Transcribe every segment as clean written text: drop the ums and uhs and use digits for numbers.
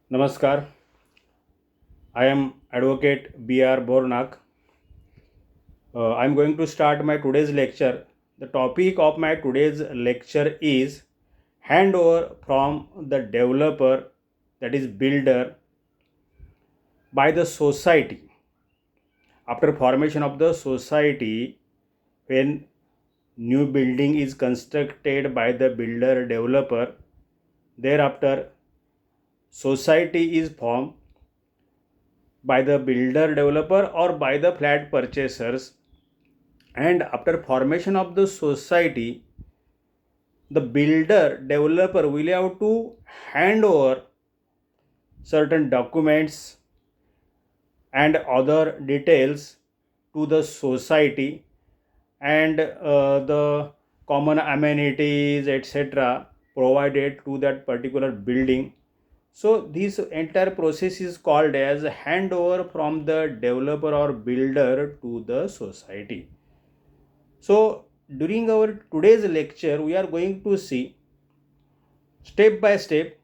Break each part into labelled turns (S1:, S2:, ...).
S1: Namaskar. I am Advocate B.R. BORNAK. I am going to start my today's lecture. The topic of my today's lecture is handover from the developer, that is builder, by the society. After formation of the society, when new building is constructed by the builder developer, thereafter society is formed by the builder developer or by the flat purchasers, and after formation of the society the builder developer will have to hand over certain documents and other details to the society, and the common amenities etc provided to that particular building. So this entire process is called as handover from the developer or builder to the society. So during our today's lecture we are going to see step by step,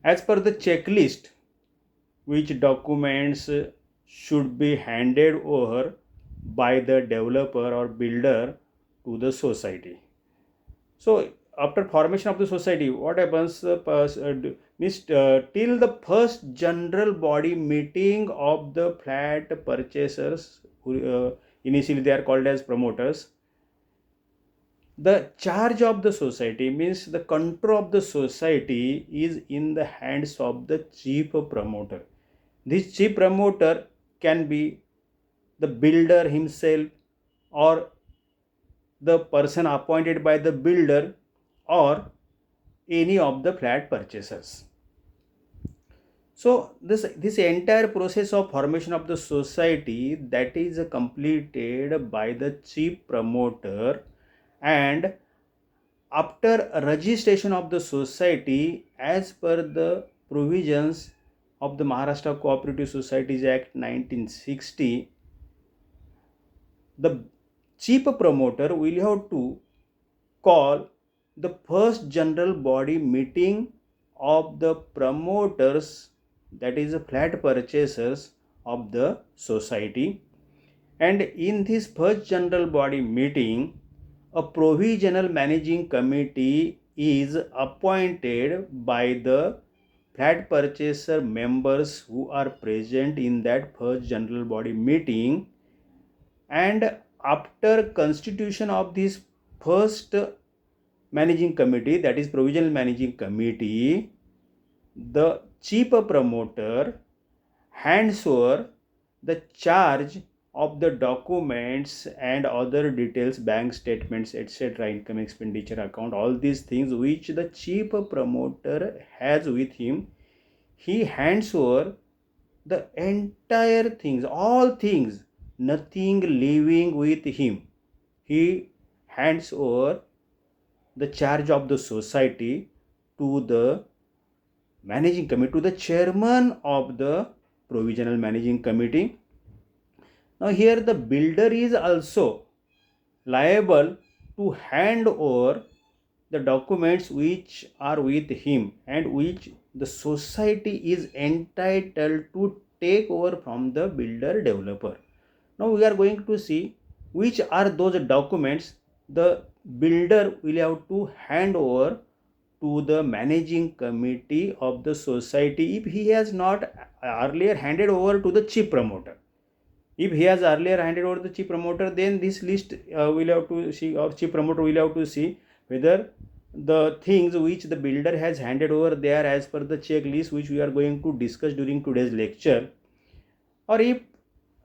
S1: as per the checklist, which documents should be handed over by the developer or builder to the society. So after formation of the society, what happens means till the first general body meeting of the flat purchasers, initially they are called as promoters. The charge of the society, means the control of the society, is in the hands of the chief promoter. This chief promoter can be the builder himself, or the person appointed by the builder, or any of the flat purchasers. So this entire process of formation of the society, that is completed by the chief promoter, and after registration of the society as per the provisions of the Maharashtra Cooperative Societies Act 1960, the chief promoter will have to call the first general body meeting of the promoters, that is flat purchasers of the society, and in this first general body meeting a provisional managing committee is appointed by the flat purchaser members who are present in that first general body meeting. And after constitution of this first managing committee, that is provisional managing committee, the chief promoter hands over the charge of the documents and other details, bank statements etc, income expenditure account, all these things which the chief promoter has with him. He hands over the entire things, all things, nothing leaving with him. He hands over the charge of the society to the managing committee, to the chairman of the provisional managing committee. Now here the builder is also liable to hand over the documents which are with him and which the society is entitled to take over from the builder developer. Now we are going to see which are those documents the builder will have to hand over to the managing committee of the society if he has not earlier handed over to the chief promoter. If he has earlier handed over the chief promoter, then this list will have to see, or chief promoter will have to see whether the things which the builder has handed over, they are as per the checklist which we are going to discuss during today's lecture. Or if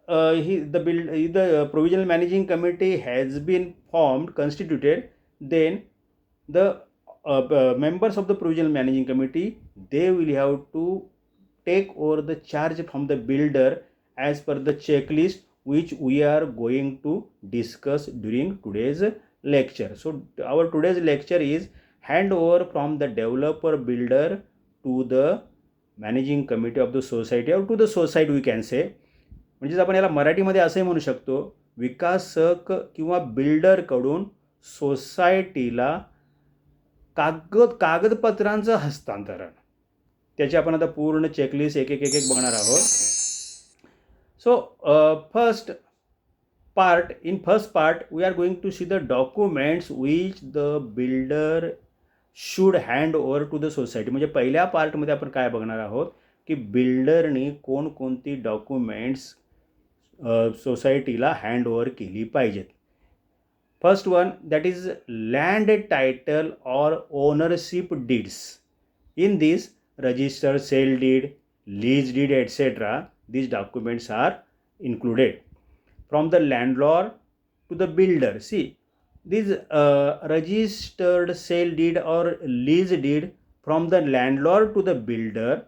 S1: the provisional managing committee has been formed, constituted, then the members of the provisional managing committee, they will have to take over the charge from the builder as per the checklist which we are going to discuss during today's lecture. So our today's lecture is handover from the developer builder to the managing committee of the society, or to the society we can say. म्हणजेच आपण याला मराठीमध्ये असंही म्हणू शकतो, विकासक किंवा बिल्डरकडून सोसायटीला कागदपत्रांचं हस्तांतरण. त्याची आपण आता पूर्ण चेकलिस्ट एक एक एक एक बघणार आहोत. सो first part we are going to see the documents which the builder should hand over to the society. म्हणजे पहिल्या पार्टमध्ये आपण काय बघणार आहोत की बिल्डरनी कोणकोणती डॉक्युमेंट्स सोसायटीला हँड ओव्हर केली पाहिजेत. First one, that is land title or ownership deeds. In this, registered sale deed, lease deed, etc. These documents are included. From the landlord to the builder. See, this registered sale deed or lease deed from the landlord to the builder,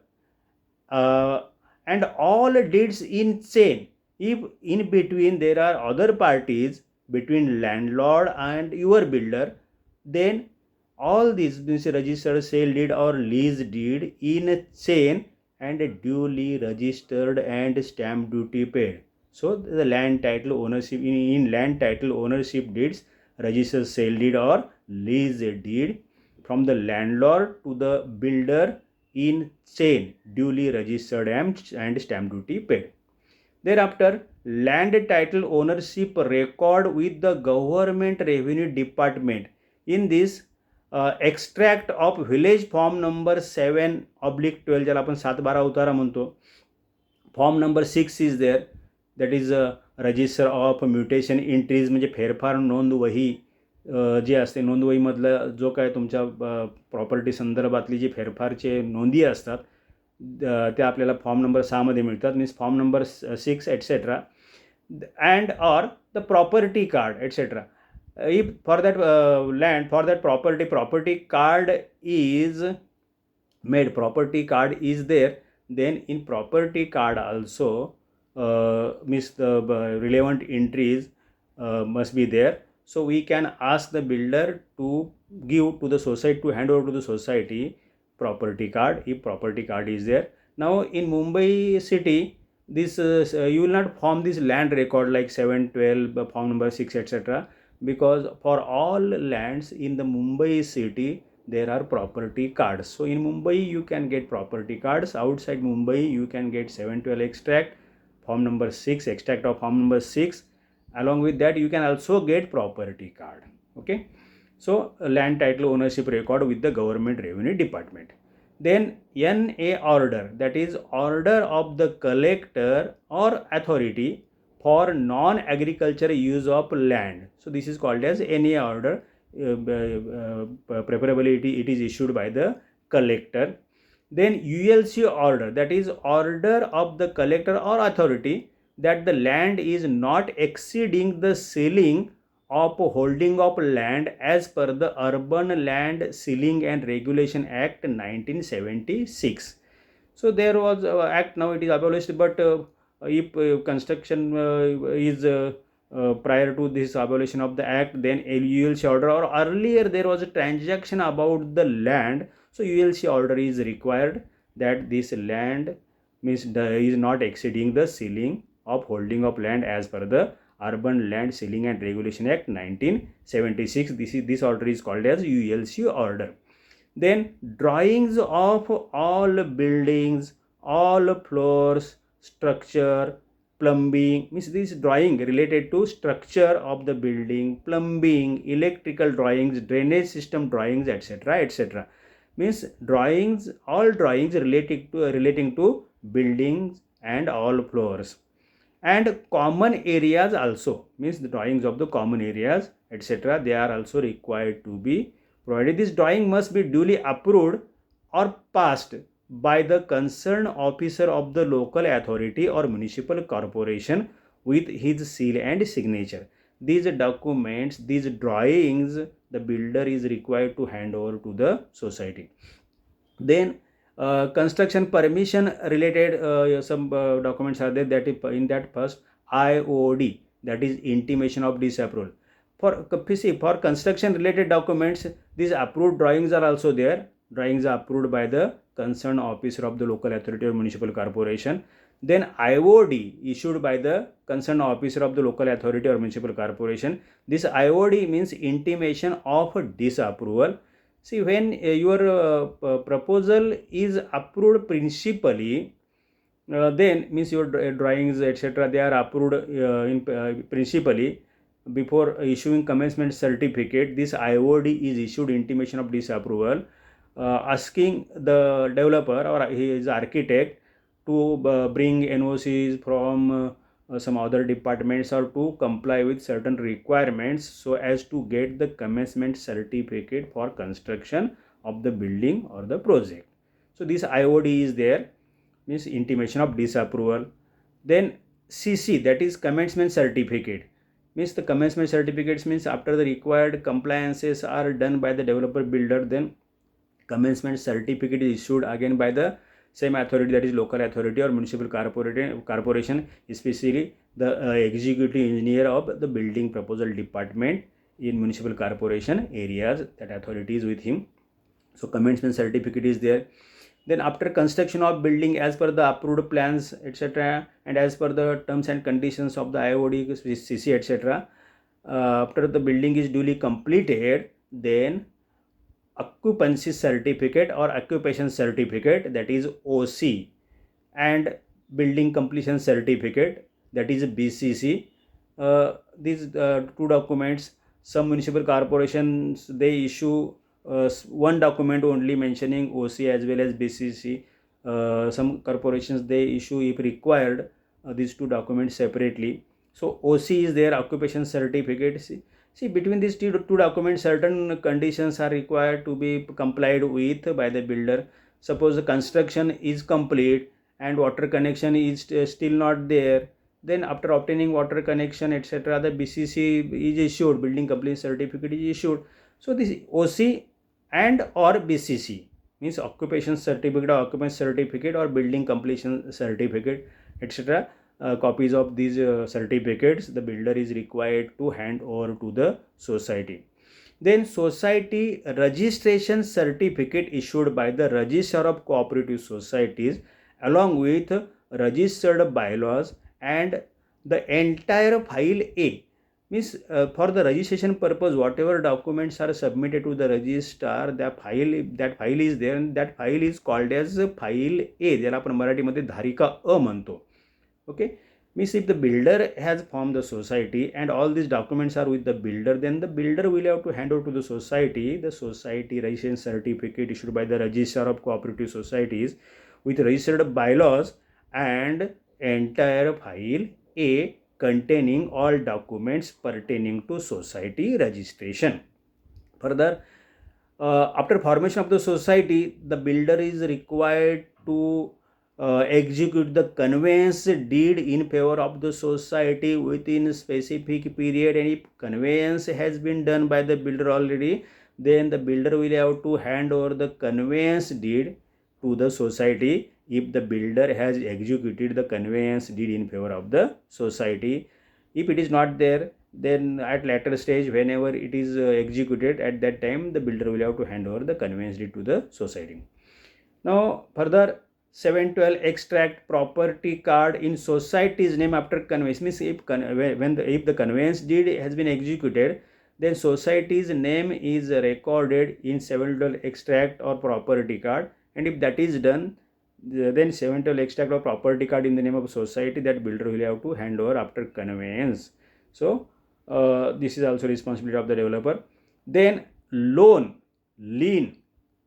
S1: and all deeds in chain. If in between there are other parties between landlord and your builder, then all these registered sale deed or lease deed in chain and duly registered and stamp duty paid. So the land title ownership in land title ownership deeds, registered sale deed or lease deed from the landlord to the builder in chain, duly registered and stamp duty paid. Thereafter, land title ownership record with the government revenue department. In this, extract of village form number 7/12, ज्याला आपण 7/12 उतारा म्हणतो. Form number 6 is there, that is register of mutation entries, म्हणजे फेरफार नोंद वही जे असते, नोंदवहीमधलं जो काय तुमच्या प्रॉपर्टी संदर्भातली जी फेरफारचे नोंदी असतात त्या आपल्याला फॉर्म नंबर 6मध्ये मिळतात. Means form number 6 etcetera, and or the property card etcetera. If for that land, for that property card is made, property card is there, then in property card also means the relevant entries must be there. So we can ask the builder to give to the society, to hand over to the society property card if property card is there. Now in Mumbai city, this you will not form this land record like 7/12 form number 6 etc., because for all lands in the Mumbai city there are property cards. So in Mumbai you can get property cards. Outside Mumbai you can get 7/12 extract, form number 6, extract of form number 6. Along with that you can also get property card. Okay, so land title ownership record with the government revenue department. Then NA order, that is order of the collector or authority for non-agriculture use of land. So this is called as NA order. Preferably it is issued by the collector. Then ULC order, that is order of the collector or authority that the land is not exceeding the ceiling of holding of land as per the Urban Land Ceiling and Regulation Act 1976. So there was act, now it is abolished, but if construction is prior to this abolition of the act, then ULC order, or earlier there was a transaction about the land, so ULC order is required that this land means is not exceeding the ceiling of holding of land as per the Urban Land Ceiling and Regulation Act 1976. This order is called as ULC order. Then drawings of all buildings, all floors, structure, plumbing, means this drawing related to structure of the building, plumbing, electrical drawings, drainage system drawings, etc., etc. Means drawings, all drawings relating to buildings and all floors. And common areas also, means the drawings of the common areas, etc., they are also required to be provided. This drawing must be duly approved or passed by the concerned officer of the local authority or municipal corporation with his seal and signature. These documents, these drawings, the builder is required to hand over to the society. Then construction permission related some documents are there, that in that first IOD, that is intimation of disapproval. For construction related documents, these approved drawings are also there. Drawings are approved by the concerned officer of the local authority or municipal corporation. Then IOD issued by the concerned officer of the local authority or municipal corporation. This IOD means intimation of disapproval. See, when your proposal is approved principally, then means your drawings etc. they are approved in principally. Before issuing commencement certificate, this IOD is issued intimation of disapproval, asking the developer or his architect to bring NOCs from some other departments or to comply with certain requirements so as to get the commencement certificate for construction of the building or the project. So this IOD is there, means intimation of disapproval. Then CC, that is commencement certificate, means the commencement certificates means after the required compliances are done by the developer builder, then commencement certificate is issued again by the same authority, that is local authority or municipal corporation, especially the executive engineer of the building proposal department in municipal corporation areas, that authority is with him. So commencement certificate is there. Then after construction of building as per the approved plans etc. and as per the terms and conditions of the IOD, CC etc. After the building is duly completed, then occupancy certificate or occupation certificate, that is OC, and building completion certificate, that is BCC. These two documents, some municipal corporations they issue one document only mentioning OC as well as BCC. Some corporations they issue, if required, these two documents separately. So OC is their occupation certificate. See, between these two documents, certain conditions are required to be complied with by the builder. Suppose the construction is complete and water connection is still not there, then after obtaining water connection etc., the BCC is issued, building completion certificate is issued. So this OC and or BCC means occupation certificate or occupancy certificate or building completion certificate etc. Copies of these certificates the builder is required to hand over to the society. Then society registration certificate issued by the registrar of cooperative societies along with registered bylaws and the entire file A, means for the registration purpose whatever documents are submitted to the registrar, that file is there, and that file is called as file A, ज्याला आपण मराठीमध्ये धारिका अ म्हणतो. Okay, means if the builder has formed the society and all these documents are with the builder, then the builder will have to hand over to the society registration certificate issued by the registrar of cooperative societies with registered bylaws and entire file A containing all documents pertaining to society registration. Further, after formation of the society, the builder is required to execute the conveyance deed in favor of the society within a specific period, and if conveyance has been done by the builder already, then the builder will have to hand over the conveyance deed to the society if the builder has executed the conveyance deed in favor of the society. If it is not there, then at later stage whenever it is executed, at that time the builder will have to hand over the conveyance deed to the society. Now further, 712 extract property card in society's name after conveyance, means if the conveyance deed has been executed, then society's name is recorded in 712 extract or property card, and if that is done, then 712 extract or property card in the name of society that builder will have to hand over after conveyance. So this is also responsibility of the developer. Then loan, lien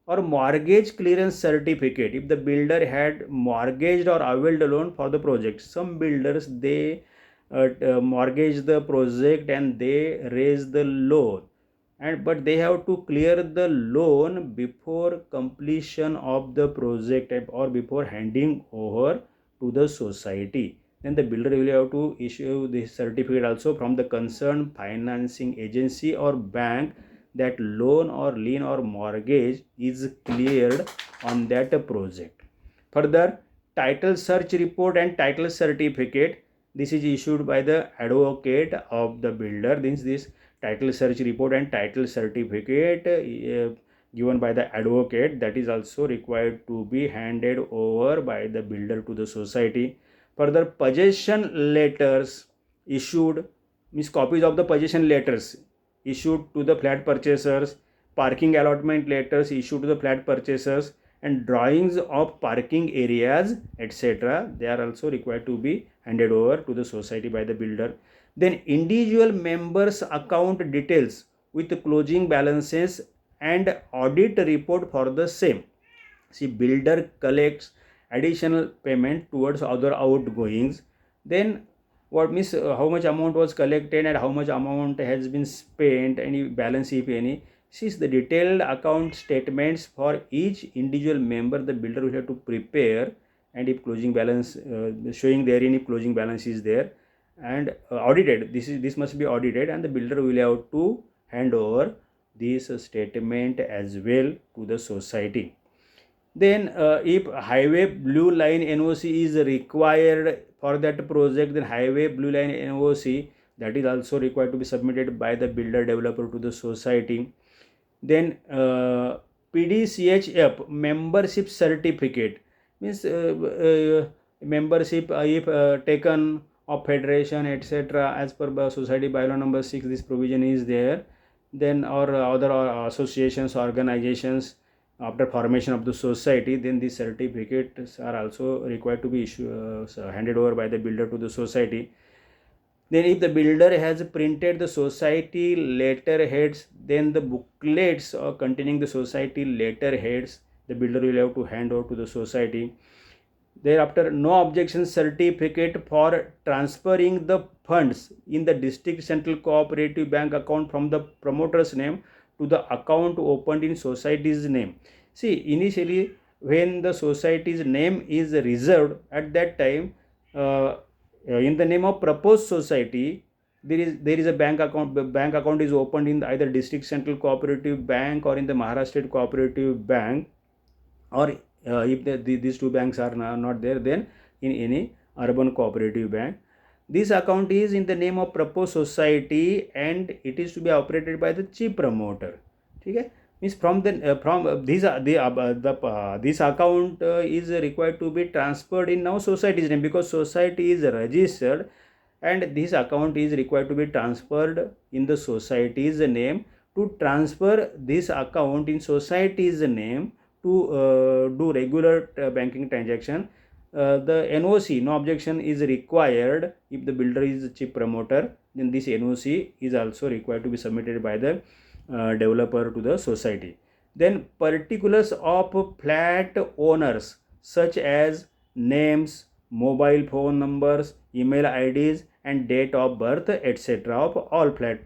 S1: or mortgage clearance certificate, if the builder had mortgaged or availed a loan for the project. Some builders they mortgage the project and they raise the loan, but they have to clear the loan before completion of the project or before handing over to the society. Then the builder will have to issue this certificate also from the concerned financing agency or bank that loan or lien or mortgage is cleared on that project. Further, title search report and title certificate, this is issued by the advocate of the builder. This title search report and title certificate given by the advocate, that is also required to be handed over by the builder to the society. Further, possession letters issued, means copies of the possession letters issued to the flat purchasers, parking allotment letters issued to the flat purchasers, and drawings of parking areas, etc. They are also required to be handed over to the society by the builder. Then individual members' account details with closing balances and audit report for the same. See, builder collects additional payment towards other outgoings. Then what means how much amount was collected and how much amount has been spent, any balance if any. Since the detailed account statements for each individual member the builder will have to prepare, and if closing balance showing there any closing balance is there, and audited, this must be audited, and the builder will have to hand over this statement as well to the society. Then if highway blue line NOC is required for that project, then highway blue line NOC that is also required to be submitted by the builder developer to the society. Then PDCHF membership certificate means membership if taken of federation, etc. as per society bylaw number 6, this provision is there. Then or other associations, organizations, after formation of the society, then these certificates are also required to be handed over by the builder to the society. Then if the builder has printed the society letterheads, then the booklets containing the society letterheads the builder will have to hand over to the society. Thereafter, no objection certificate for transferring the funds in the district central cooperative bank account from the promoter's name to the account opened in society's name. See, initially when the society's name is reserved, at that time in the name of proposed society there is a bank account. Bank account is opened in either district central cooperative bank or in the Maharashtra State Cooperative Bank, or if these two banks are not there, then in any urban cooperative bank. This account is in the name of proposed society and it is to be operated by the chief promoter. Okay? Means from this account is required to be transferred in now society's name, because society is registered, and this account is required to be transferred in the society's name. To transfer this account in society's name to do regular banking transaction, the NOC, no objection, is required. If the builder is the chief promoter, then this NOC is also required to be submitted by the developer to the society. Then particulars of flat owners such as names, mobile phone numbers, email IDs, and date of birth, etc. of all flat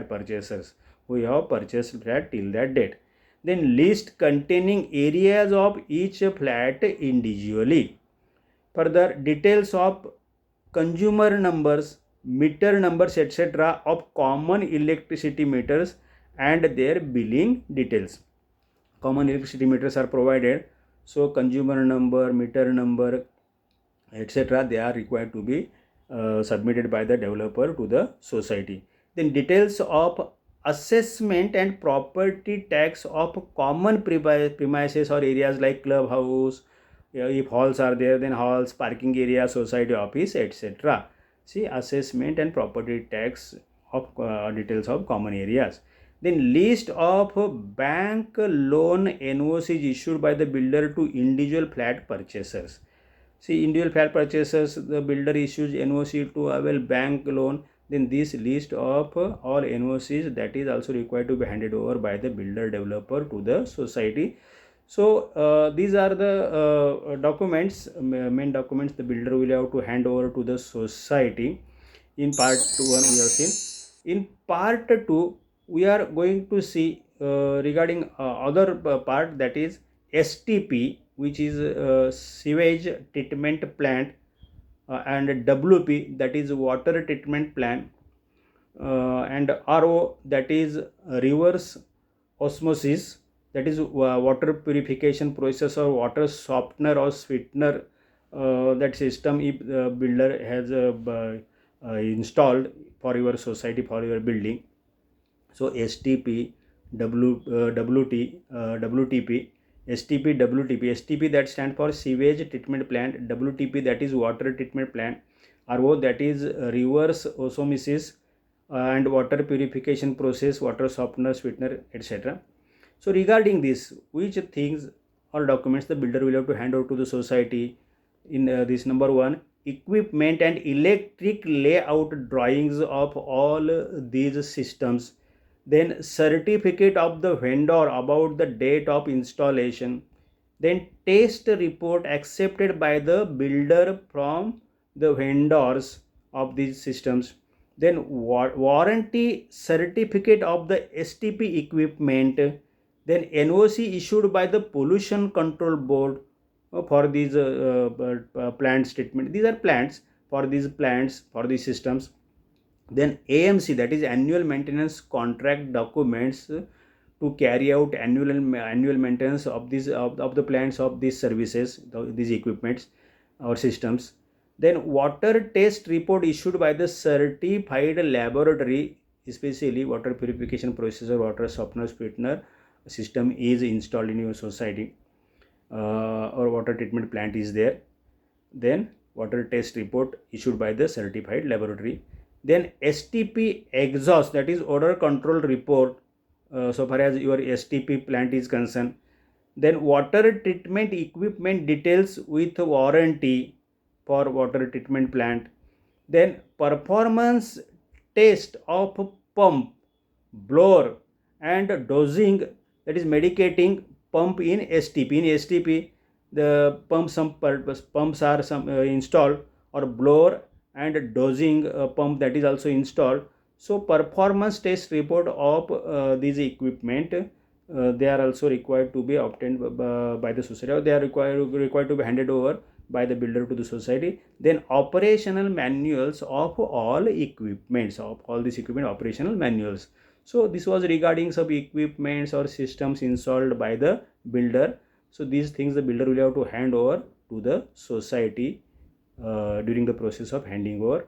S1: purchasers who have purchased flat till that date. Then list containing areas of each flat individually. Further, details of consumer numbers, meter numbers, etc. of common electricity meters and their billing details. Common electricity meters are provided, so consumer number, meter number, etc. they are required to be submitted by the developer to the society. Then details of assessment and property tax of common premises or areas like clubhouse, if halls are there, then halls, parking area, society office, etc. See, assessment and property tax of details of common areas. Then list of bank loan NOCs issued by the builder to individual flat purchasers. See, individual flat purchasers, the builder issues NOC to avail bank loan. Then this list of all NOCs that is also required to be handed over by the builder developer to the society. So these are the documents, main documents the builder will have to hand over to the society. In part 1 we have seen. In part 2 we are going to see regarding other part, that is STP, which is sewage treatment plant, and WP, that is water treatment plant, and RO, that is reverse osmosis, that is water purification process or water softener or sweetener, that system if the builder has installed for your society, for your building. So STP, WTP, STP, WTP. STP that stands for sewage treatment plant, WTP that is water treatment plant, RO that is reverse osmosis, and water purification process, water softener, sweetener, etc. So regarding this, which things or documents the builder will have to hand over to the society? In this, number one, equipment and electric layout drawings of all these systems, then certificate of the vendor about the date of installation, then test report accepted by the builder from the vendors of these systems, then warranty certificate of the STP equipment, then NOC issued by the pollution control board for these plant statement. These are plants, for these plants, for these systems. Then AMC, that is annual maintenance contract documents to carry out annual maintenance of these of the plants of these services, these equipments or systems. Then water test report issued by the certified laboratory, especially water purification process or water softener sweetener system is installed in your society, or water treatment plant is there. Then water test report issued by the certified laboratory. Then STP exhaust, that is odor control report, so far as your STP plant is concerned. Then water treatment equipment details with warranty for water treatment plant. Then performance test of pump, blower and dosing, that is medicating pump in STP. In STP, the pumps are installed, or blower and dosing pump, that is also installed. So performance test report of these equipment, they are also required to be obtained by the society, or they are required to be handed over by the builder to the society. Then operational manuals of all equipments, of all this equipment, operational manuals. So this was regarding some equipments or systems installed by the builder. So these things the builder will have to hand over to the society during the process of handing over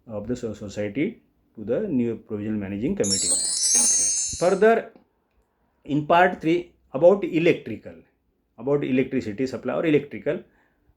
S1: of the society to the new provisional managing committee. Further, in part 3, about electricity supply or electrical,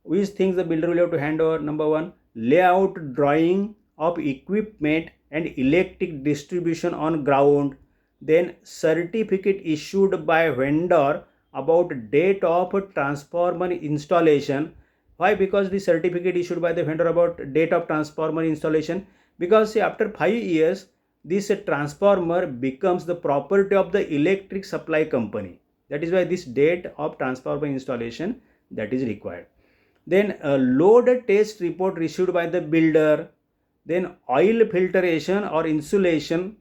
S1: which things the builder will have to hand over? Number one, layout drawing of equipment and electric distribution on ground, then certificate issued by vendor about date of transformer installation. Why? Because the certificate issued by the vendor about date of transformer installation, because see, after 5 years this transformer becomes the property of the electric supply company. That is why this date of transformer installation, that is required. Then a load test report issued by the builder, then oil filtration or insulation,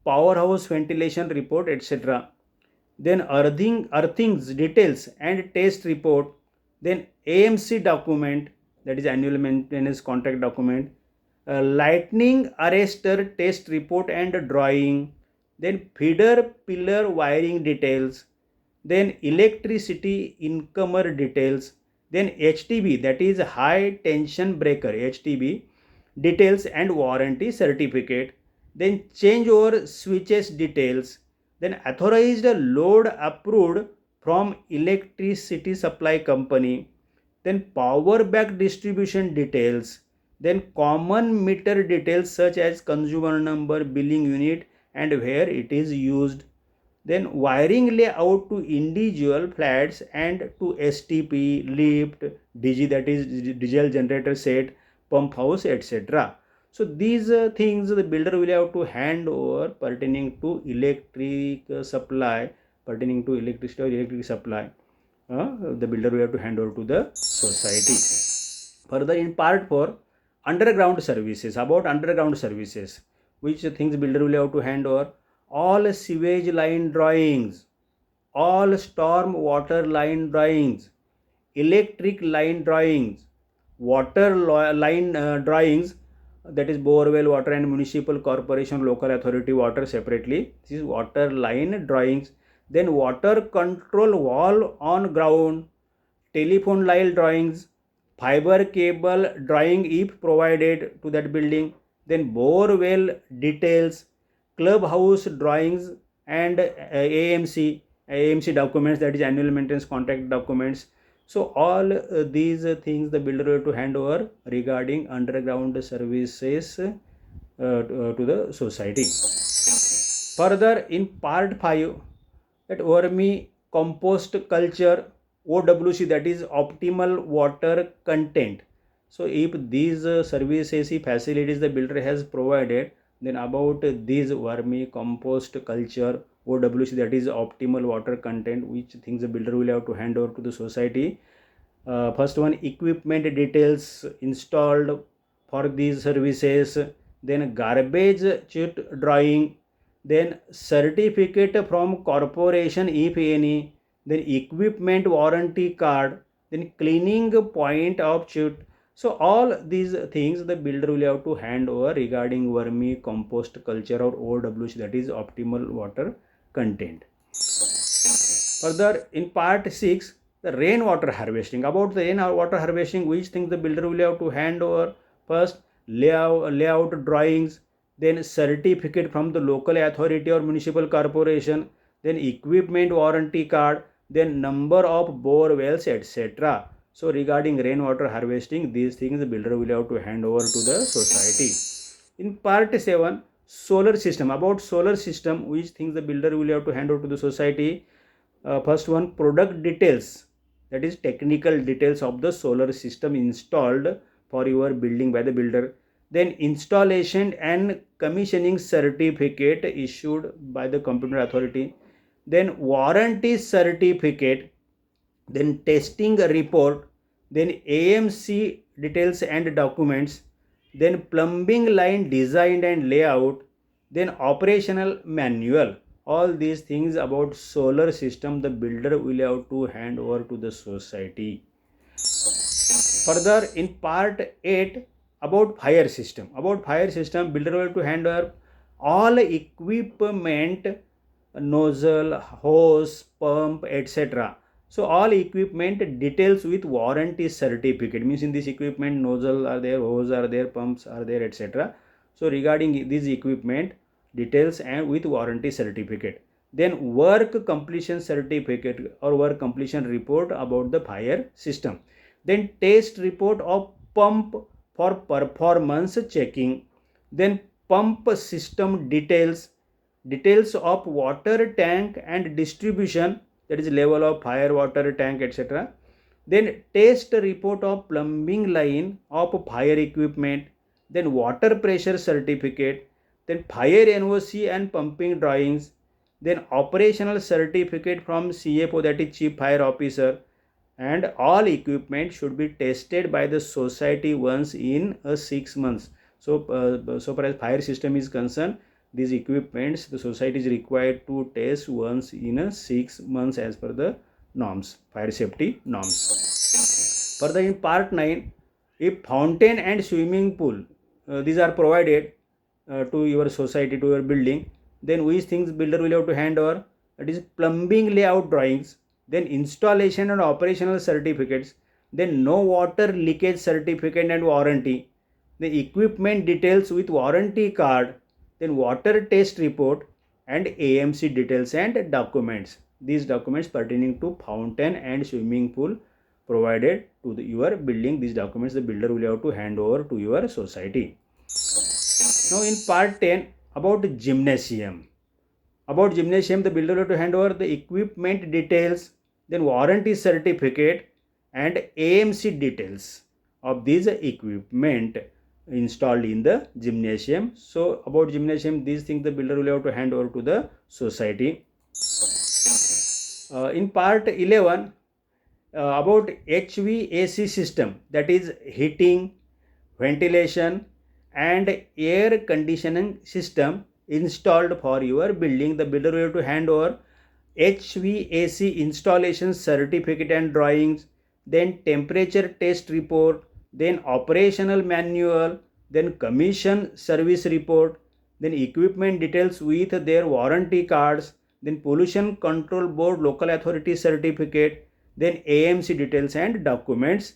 S1: powerhouse ventilation report, etc. Then earthings details and test report, then AMC document, that is annual maintenance contract document, lightning arrestor test report and drawing, then feeder pillar wiring details, then electricity incomer details, then HTB, that is high tension breaker, HTB details and warranty certificate, then changeover switches details, then authorized load approved from electricity supply company, then power back distribution details, then common meter details such as consumer number, billing unit and where it is used, then wiring layout to individual flats and to STP, lift, DG, that is diesel generator set, pump house, etc. So these things the builder will have to hand over pertaining to electric supply, pertaining to electricity or electric supply. The builder will have to hand over to the society. Further, in part 4, underground services, about underground services, which things builder will have to hand over? All sewage line drawings, all storm water line drawings, electric line drawings, water line drawings, that is borewell water and municipal corporation local authority water separately. This is water line drawings. Then water control wall on ground, telephone line drawings, fiber cable drawing if provided to that building, then borewell details, clubhouse drawings and AMC documents, that is annual maintenance contract documents. So all these things the builder will have to hand over regarding underground services to the society. Further, in part 5, that vermi compost culture, OWC, that is optimal water content. So if these services, facilities the builder has provided, then about these vermi compost culture, OWC, that is optimal water content, which things the builder will have to hand over to the society. First one, equipment details installed for these services, then garbage chute drawing, then certificate from corporation if any, then equipment warranty card, then cleaning point of chute. So all these things the builder will have to hand over regarding vermi compost culture or OWC, that is optimal water content. Further, in part 6, the rainwater harvesting. About the rainwater harvesting, which things the builder will have to hand over? First, layout drawings, then certificate from the local authority or municipal corporation, then equipment warranty card, then number of bore wells, etc. So regarding rainwater harvesting, these things the builder will have to hand over to the society. In part 7, solar system. About solar system, which things the builder will have to hand over to the society? First one, product details, that is technical details of the solar system installed for your building by the builder. Then installation and commissioning certificate issued by the competent authority. Then warranty certificate, then testing report, then AMC details and documents, then plumbing line design and layout, then operational manual. All these things about solar system the builder will have to hand over to the society. Further, in part 8, about fire system. About fire system, builder will have to hand over all equipment, nozzle, hose, pump, etc. So all equipment details with warranty certificate, means in this equipment nozzle are there, hose are there, pumps are there, etc. So regarding this equipment details and with warranty certificate. Then work completion certificate or work completion report about the fire system. Then test report of pump for performance checking. Then pump system details, details of water tank and distribution, that is level of fire water tank, etc. Then test report of plumbing line of fire equipment, then water pressure certificate, then fire NOC and pumping drawings, then operational certificate from CFO, that is Chief Fire Officer, and all equipment should be tested by the society once in 6 months. So, so far as fire system is concerned, these equipments the society is required to test once in 6 months as per the norms, fire safety norms. Further, in part 9, if fountain and swimming pool, these are provided to your society, to your building, then which things builder will have to hand over? That is plumbing layout drawings, then installation and operational certificates, then no water leakage certificate and warranty, the equipment details with warranty card, then water test report, and AMC details and documents. These documents pertaining to fountain and swimming pool provided to your building. These documents the builder will have to hand over to your society. Now in part 10, about gymnasium. About gymnasium, the builder will have to hand over the equipment details, then warranty certificate and AMC details of these equipment installed in the gymnasium. So about gymnasium, these things the builder will have to hand over to the society. In part 11, about HVAC system, that is heating, ventilation and air conditioning system installed for your building, the builder will have to hand over HVAC installation certificate and drawings, then temperature test report, then operational manual, then commission service report, then equipment details with their warranty cards, then pollution control board local authority certificate, then AMC details and documents,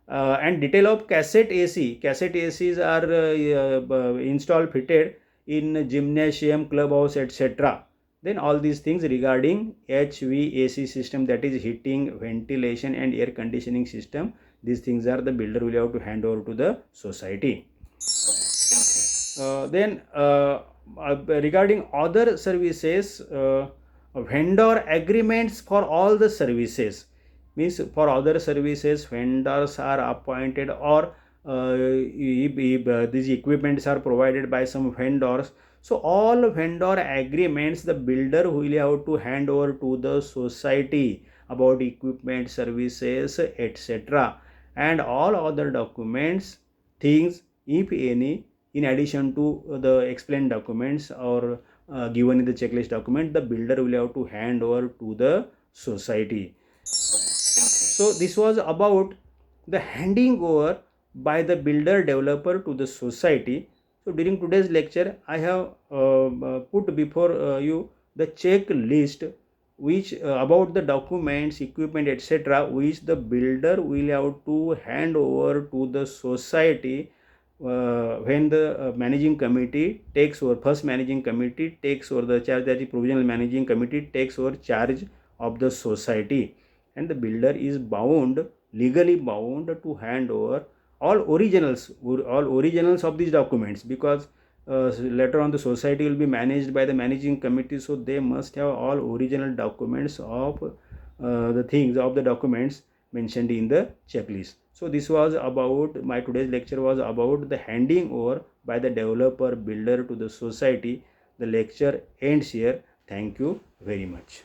S1: and detail of cassette AC. Cassette ACs are installed, fitted in gymnasium, clubhouse, etc. Then all these things regarding HVAC system, that is heating, ventilation and air conditioning system, these things are the builder will have to hand over to the society. Regarding other services, vendor agreements for all the services, means for other services vendors are appointed, or if these equipments are provided by some vendors, so all vendor agreements the builder will have to hand over to the society about equipment, services, etc., and all other documents, things, if any, in addition to the explained documents or given in the checklist document, the builder will have to hand over to the society. So this was about the handing over by the builder developer to the society. So during today's lecture, I have put before you the checklist which about the documents, equipment, etc., which the builder will have to hand over to the society when the managing committee takes over. First managing committee takes over the charge, that is provisional managing committee takes over charge of the society, and the builder is bound, legally bound, to hand over all originals of these documents, because later on the society will be managed by the managing committee, so they must have all original documents of the things of the documents mentioned in the checklist. So this was about my today's lecture was about the handing over by the developer builder to the society. The lecture ends here. Thank you very much.